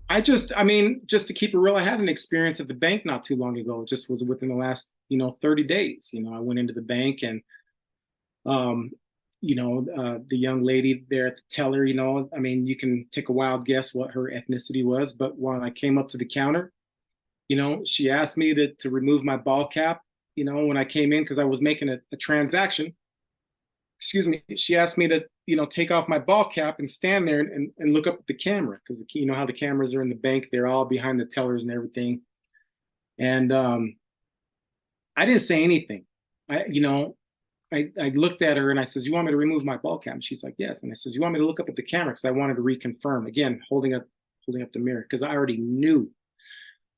I mean, just to keep it real, I had an experience at the bank not too long ago. It just was within the last, 30 days. I went into the bank and, um, the young lady there at the teller, I mean, you can take a wild guess what her ethnicity was. But when I came up to the counter, she asked me to remove my ball cap, when I came in because I was making a transaction. Excuse me. She asked me to, take off my ball cap and stand there and look up at the camera because you know how the cameras are in the bank, they're all behind the tellers and everything. And I didn't say anything. I looked at her and I says, "You want me to remove my ball cap?" And she's like, "Yes." And I says, "You want me to look up at the camera?" Because I wanted to reconfirm again, holding up the mirror because I already knew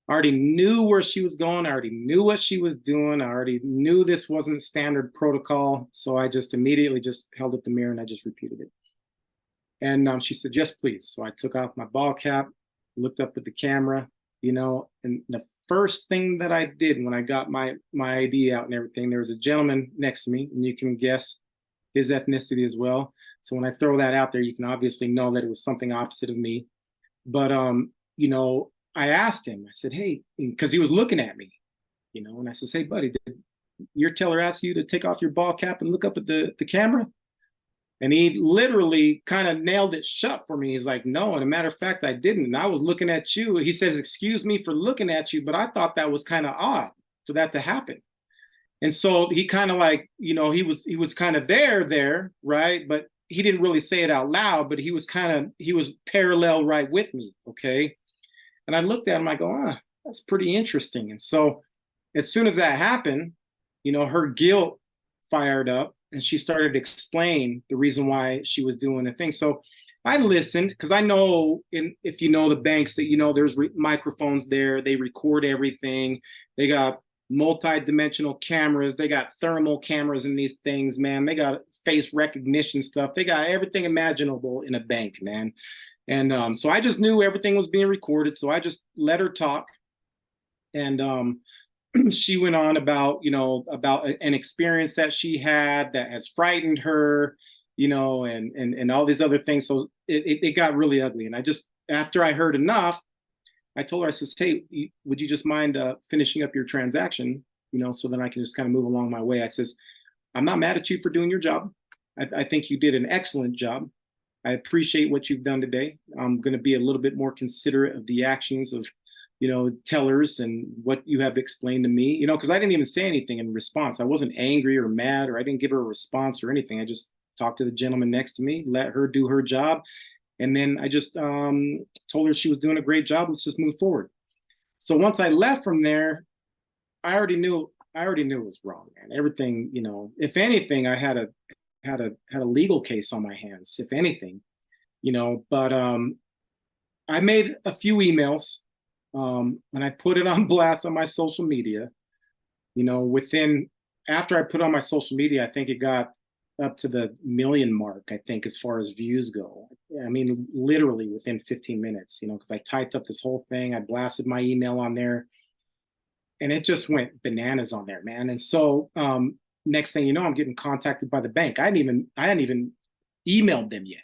where she was going. I already knew what she was doing. I already knew this wasn't standard protocol. So I just immediately just held up the mirror and I just repeated it. And she said, "Yes, please." So I took off my ball cap, looked up at the camera, and the first thing that I did when I got my ID out and everything, there was a gentleman next to me, and you can guess his ethnicity as well. So when I throw that out there, you can obviously know that it was something opposite of me. But I asked him, I said, "Hey," because he was looking at me, and I says, "Hey, buddy, did your teller ask you to take off your ball cap and look up at the camera?" And he literally kind of nailed it shut for me. He's like, "No, and a matter of fact, I didn't. And I was looking at you." He says, "Excuse me for looking at you, but I thought that was kind of odd for that to happen." And so he kind of like, he was kind of there, right? But he didn't really say it out loud, but he was parallel right with me. Okay. And I looked at him, I go, that's pretty interesting. And so as soon as that happened, her guilt fired up and she started to explain the reason why she was doing the thing. So I listened because I know if you know the banks that, there's microphones there, they record everything. They got multi-dimensional cameras. They got thermal cameras in these things, man. They got face recognition stuff. They got everything imaginable in a bank, man. And so I just knew everything was being recorded. So I just let her talk. And she went on about, about an experience that she had that has frightened her, and all these other things. So it got really ugly. And I just, after I heard enough, I told her, I says, "Hey, would you just mind finishing up your transaction, so then I can just kind of move along my way." I says, "I'm not mad at you for doing your job. I think you did an excellent job. I appreciate what you've done today. I'm going to be a little bit more considerate of the actions of, tellers and what you have explained to me, because I didn't even say anything in response. I wasn't angry or mad, or I didn't give her a response or anything. I just talked to the gentleman next to me, let her do her job. And then I just told her she was doing a great job. Let's just move forward." So once I left from there, I already knew it was wrong, man. Everything, if anything, I had a legal case on my hands, if anything, but I made a few emails, and I put it on blast on my social media. Within after I put on my social media, I think it got up to the million mark, I think, as far as views go. I mean, literally within 15 minutes, because I typed up this whole thing, I blasted my email on there, and it just went bananas on there, man. And so next thing you know, I'm getting contacted by the bank. I hadn't even emailed them yet.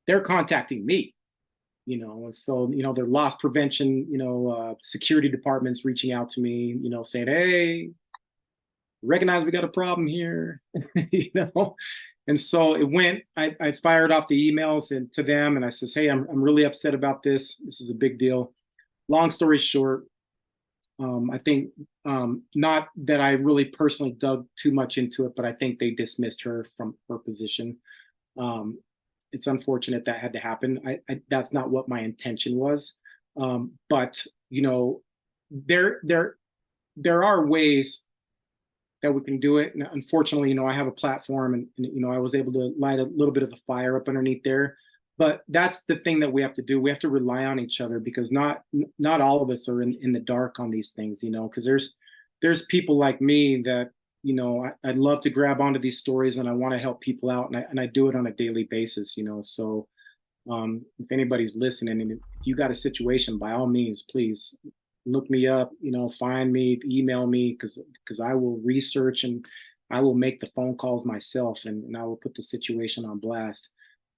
They're contacting me, and so their loss prevention, security departments reaching out to me, saying, "Hey, recognize we got a problem here," you know. And so it went. I fired off the emails and to them, and I says, "Hey, I'm really upset about this. This is a big deal." Long story short, I think not that I really personally dug too much into it, but I think they dismissed her from her position. Um, it's unfortunate that had to happen. That's not what my intention was, but there there are ways that we can do it. And unfortunately, I have a platform, and I was able to light a little bit of a fire up underneath there. But that's the thing that we have to do. We have to rely on each other because not all of us are in the dark on these things, because there's people like me that, I'd love to grab onto these stories and I want to help people out. And I do it on a daily basis, So if anybody's listening and if you got a situation, by all means, please look me up, find me, email me, because I will research and I will make the phone calls myself, and I will put the situation on blast.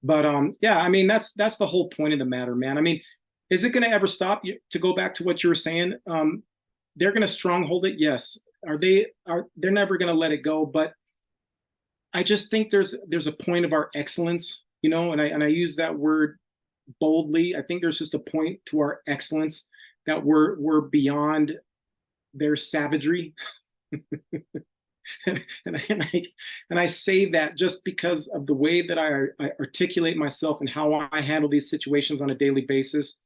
But yeah, I mean that's the whole point of the matter, man. I mean, Is it going to ever stop? To go back to what you were saying, they're going to stronghold it. Yes. They're never going to let it go. But I just think there's a point of our excellence, and I use that word boldly. I think there's just a point to our excellence that we're beyond their savagery. and, and I and I say that just because of the way that I articulate myself and how I handle these situations on a daily basis.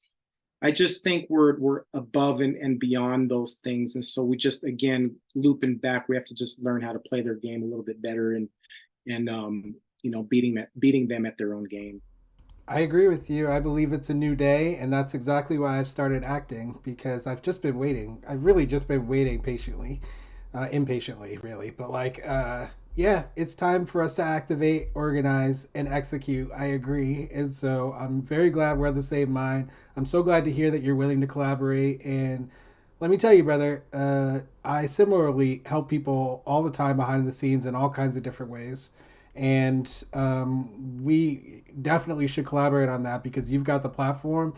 I just think we're above and beyond those things, and so we just, again, looping back, we have to just learn how to play their game a little bit better, and beating them at their own game. I agree with you. I believe it's a new day, and that's exactly why I've started acting because I've just been waiting. I've really just been waiting patiently, impatiently, really. But yeah, it's time for us to activate, organize, and execute. I agree, and so I'm very glad we're of the same mind. I'm so glad to hear that you're willing to collaborate. And let me tell you, brother, I similarly help people all the time behind the scenes in all kinds of different ways. And we definitely should collaborate on that because you've got the platform.